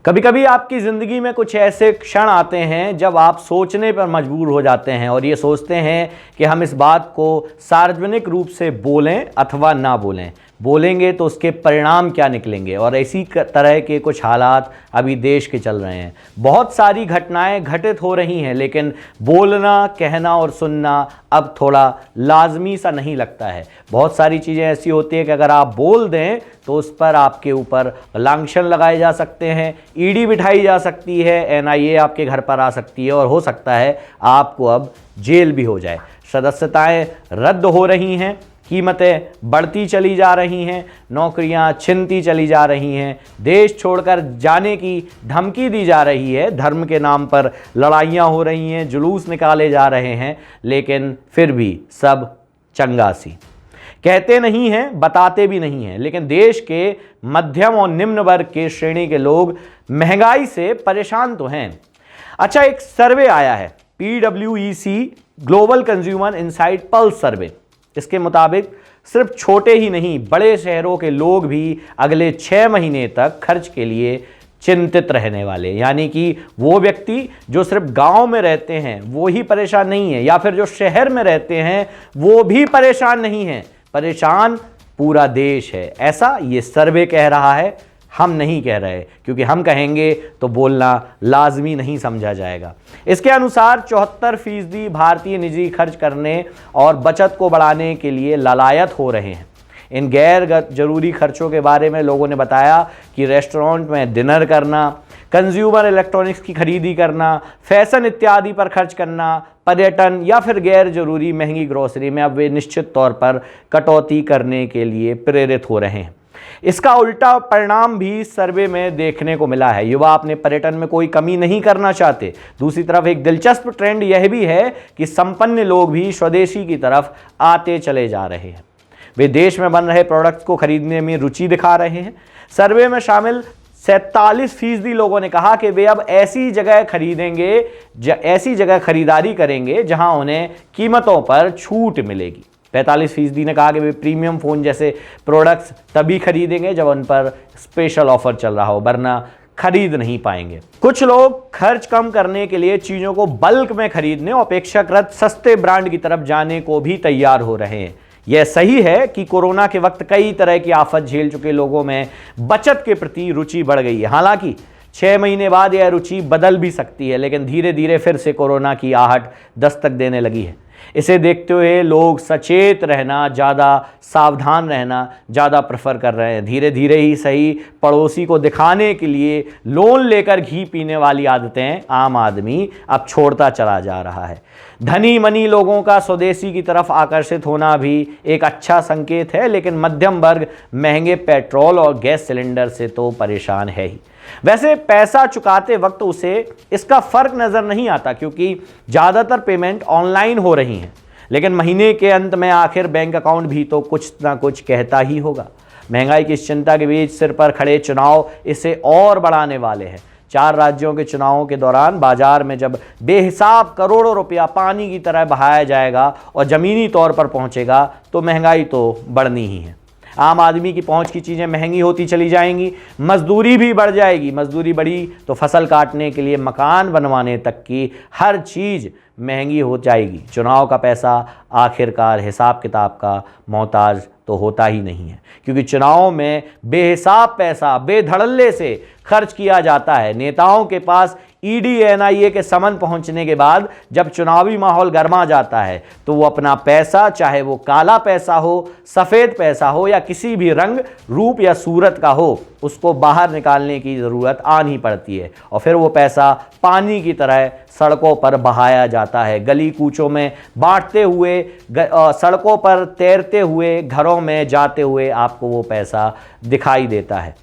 कभी कभी आपकी ज़िंदगी में कुछ ऐसे क्षण आते हैं जब आप सोचने पर मजबूर हो जाते हैं और ये सोचते हैं कि हम इस बात को सार्वजनिक रूप से बोलें अथवा ना बोलें। बोलेंगे तो उसके परिणाम क्या निकलेंगे, और इसी तरह के कुछ हालात अभी देश के चल रहे हैं। बहुत सारी घटनाएं घटित हो रही हैं, लेकिन बोलना, कहना और सुनना अब थोड़ा लाजमी सा नहीं लगता है। बहुत सारी चीज़ें ऐसी होती हैं कि अगर आप बोल दें तो उस पर आपके ऊपर लांछन लगाए जा सकते हैं, ईडी बिठाई जा सकती है, एनआईए आपके घर पर आ सकती है और हो सकता है आपको अब जेल भी हो जाए। सदस्यताएं रद्द हो रही हैं, कीमतें बढ़ती चली जा रही हैं, नौकरियां छिनती चली जा रही हैं, देश छोड़कर जाने की धमकी दी जा रही है, धर्म के नाम पर लड़ाइयां हो रही हैं, जुलूस निकाले जा रहे हैं, लेकिन फिर भी सब चंगासी। कहते नहीं हैं, बताते भी नहीं हैं, लेकिन देश के मध्यम और निम्न वर्ग के श्रेणी के लोग महंगाई से परेशान तो हैं। अच्छा, एक सर्वे आया है, PwC global consumer insight pulse survey. इसके मुताबिक सिर्फ छोटे ही नहीं, बड़े शहरों के लोग भी अगले 6 महीने तक खर्च के लिए चिंतित रहने वाले। यानी कि वो व्यक्ति जो सिर्फ गांव में रहते हैं वो ही परेशान नहीं है, या फिर जो शहर में रहते हैं वो भी परेशान नहीं है, परेशान पूरा देश है। ऐसा ये सर्वे कह रहा है, हम नहीं कह रहे, क्योंकि हम कहेंगे तो बोलना लाजमी नहीं समझा जाएगा। इसके अनुसार 74% भारतीय निजी खर्च करने और बचत को बढ़ाने के लिए ललायत हो रहे हैं। इन गैर जरूरी खर्चों के बारे में लोगों ने बताया कि रेस्टोरेंट में डिनर करना, कंज्यूमर इलेक्ट्रॉनिक्स की खरीदी करना, फैशन इत्यादि पर खर्च करना, पर्यटन या फिर गैर जरूरी महंगी ग्रोसरी में अब वे निश्चित तौर पर कटौती करने के लिए प्रेरित हो रहे हैं। इसका उल्टा परिणाम भी सर्वे में देखने को मिला है। युवा अपने पर्यटन में कोई कमी नहीं करना चाहते। दूसरी तरफ एक दिलचस्प ट्रेंड यह भी है कि संपन्न लोग भी स्वदेशी की तरफ आते चले जा रहे हैं। वे देश में बन रहे प्रोडक्ट्स को खरीदने में रुचि दिखा रहे हैं। सर्वे में शामिल 47% लोगों ने कहा कि वे अब ऐसी जगह खरीदारी करेंगे जहां उन्हें कीमतों पर छूट मिलेगी। 45% ने कहा कि वे प्रीमियम फ़ोन जैसे प्रोडक्ट्स तभी खरीदेंगे जब उन पर स्पेशल ऑफर चल रहा हो, वरना खरीद नहीं पाएंगे। कुछ लोग खर्च कम करने के लिए चीज़ों को बल्क में खरीदने और अपेक्षाकृत सस्ते ब्रांड की तरफ जाने को भी तैयार हो रहे हैं। यह सही है कि कोरोना के वक्त कई तरह की आफत झेल चुके लोगों में बचत के प्रति रुचि बढ़ गई है। हालांकि 6 महीने बाद यह रुचि बदल भी सकती है, लेकिन धीरे धीरे फिर से कोरोना की आहट दस्तक देने लगी है। इसे देखते हुए लोग सचेत रहना, ज़्यादा सावधान रहना ज़्यादा प्रेफर कर रहे हैं। धीरे धीरे ही सही, पड़ोसी को दिखाने के लिए लोन लेकर घी पीने वाली आदतें आम आदमी अब छोड़ता चला जा रहा है। धनी मनी लोगों का स्वदेशी की तरफ आकर्षित होना भी एक अच्छा संकेत है, लेकिन मध्यम वर्ग महंगे पेट्रोल और गैस सिलेंडर से तो परेशान है ही। वैसे पैसा चुकाते वक्त उसे इसका फर्क नजर नहीं आता, क्योंकि ज़्यादातर पेमेंट ऑनलाइन हो रही हैं। लेकिन महीने के अंत में आखिर बैंक अकाउंट भी तो कुछ ना कुछ कहता ही होगा। महंगाई की इस चिंता के बीच सिर पर खड़े चुनाव इसे और बढ़ाने वाले हैं। 4 राज्यों के चुनावों के दौरान बाजार में जब बेहिसाब करोड़ों रुपया पानी की तरह बहाया जाएगा और ज़मीनी तौर पर पहुंचेगा, तो महंगाई तो बढ़नी ही है। आम आदमी की पहुंच की चीज़ें महंगी होती चली जाएंगी, मजदूरी भी बढ़ जाएगी। मजदूरी बढ़ी तो फसल काटने के लिए मकान बनवाने तक की हर चीज़ महंगी हो जाएगी। चुनाव का पैसा आखिरकार हिसाब किताब का मोहताज तो होता ही नहीं है, क्योंकि चुनाव में बेहिसाब पैसा बेधड़ल्ले से खर्च किया जाता है। नेताओं के पास ईडी एनआईए के समन पहुंचने के बाद जब चुनावी माहौल गर्मा जाता है तो वो अपना पैसा, चाहे वो काला पैसा हो, सफ़ेद पैसा हो या किसी भी रंग, रूप या सूरत का हो, उसको बाहर निकालने की ज़रूरत आनी पड़ती है। और फिर वो पैसा पानी की तरह सड़कों पर बहाया जाता है, गली कूचों में बांटते हुए, सड़कों पर तैरते हुए, घरों में जाते हुए आपको वो पैसा दिखाई देता है।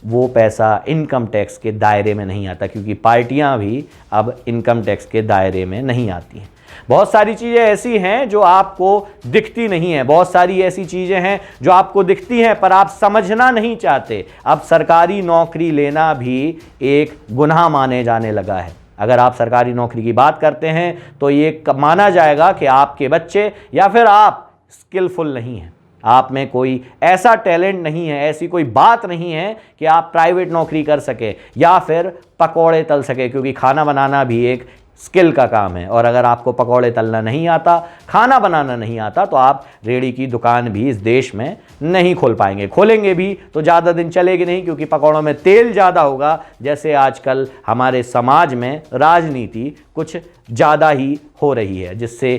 वो पैसा इनकम टैक्स के दायरे में नहीं आता, क्योंकि पार्टियां भी अब इनकम टैक्स के दायरे में नहीं आती हैं। बहुत सारी चीज़ें ऐसी हैं जो आपको दिखती नहीं हैं, बहुत सारी ऐसी चीज़ें हैं जो आपको दिखती हैं पर आप समझना नहीं चाहते। अब सरकारी नौकरी लेना भी एक गुनाह माने जाने लगा है। अगर आप सरकारी नौकरी की बात करते हैं तो ये माना जाएगा कि आपके बच्चे या फिर आप स्किलफुल नहीं हैं। आप में कोई ऐसा टैलेंट नहीं है, ऐसी कोई बात नहीं है कि आप प्राइवेट नौकरी कर सके या फिर पकौड़े तल सके, क्योंकि खाना बनाना भी एक स्किल का काम है। और अगर आपको पकौड़े तलना नहीं आता, खाना बनाना नहीं आता, तो आप रेड़ी की दुकान भी इस देश में नहीं खोल पाएंगे। खोलेंगे भी तो ज़्यादा दिन चलेगी नहीं, क्योंकि पकौड़ों में तेल ज़्यादा होगा। जैसे आजकल हमारे समाज में राजनीति कुछ ज़्यादा ही हो रही है, जिससे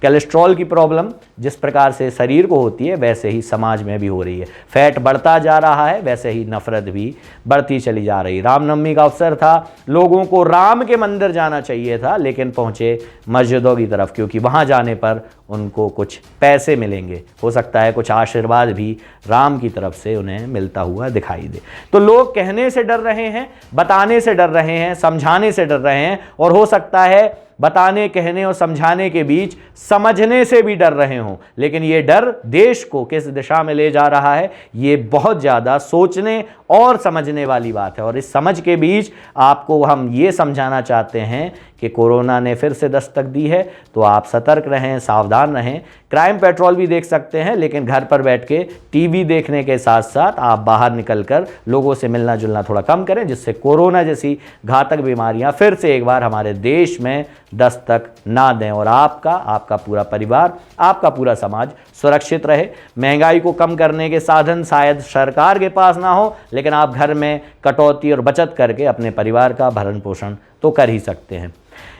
कोलेस्ट्रॉल की प्रॉब्लम जिस प्रकार से शरीर को होती है वैसे ही समाज में भी हो रही है। फैट बढ़ता जा रहा है, वैसे ही नफरत भी बढ़ती चली जा रही। रामनवमी का अवसर था, लोगों को राम के मंदिर जाना चाहिए था, लेकिन पहुंचे मस्जिदों की तरफ, क्योंकि वहां जाने पर उनको कुछ पैसे मिलेंगे, हो सकता है कुछ आशीर्वाद भी राम की तरफ से उन्हें मिलता हुआ दिखाई दे। तो लोग कहने से डर रहे हैं, बताने से डर रहे हैं, समझाने से डर रहे हैं, और हो सकता है बताने, कहने और समझाने के बीच समझने से भी डर रहे हों। लेकिन ये डर देश को किस दिशा में ले जा रहा है, ये बहुत ज़्यादा सोचने और समझने वाली बात है। और इस समझ के बीच आपको हम ये समझाना चाहते हैं कि कोरोना ने फिर से दस्तक दी है, तो आप सतर्क रहें, सावधान रहें। क्राइम पेट्रोल भी देख सकते हैं, लेकिन घर पर बैठ के टीवी देखने के साथ साथ आप बाहर निकलकर लोगों से मिलना जुलना थोड़ा कम करें, जिससे कोरोना जैसी घातक बीमारियां फिर से एक बार हमारे देश में दस्तक ना दें और आपका पूरा परिवार, आपका पूरा समाज सुरक्षित रहे। महंगाई को कम करने के साधन शायद सरकार के पास ना हो, लेकिन आप घर में कटौती और बचत करके अपने परिवार का भरण पोषण तो कर ही सकते हैं।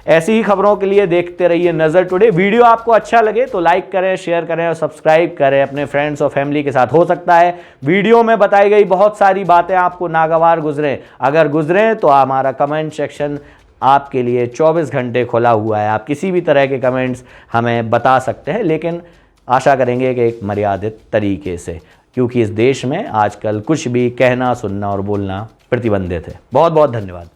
ऐसी ही खबरों के लिए देखते रहिए नज़र टुडे। वीडियो आपको अच्छा लगे तो लाइक करें, शेयर करें और सब्सक्राइब करें अपने फ्रेंड्स और फैमिली के साथ। हो सकता है वीडियो में बताई गई बहुत सारी बातें आपको नागवार गुजरें, अगर गुजरें तो हमारा कमेंट सेक्शन आपके लिए 24 घंटे खुला हुआ है। आप किसी भी तरह के कमेंट्स हमें बता सकते हैं, लेकिन आशा करेंगे कि एक मर्यादित तरीके से, क्योंकि इस देश में आजकल कुछ भी कहना, सुनना और बोलना प्रतिबंधित है। बहुत बहुत धन्यवाद।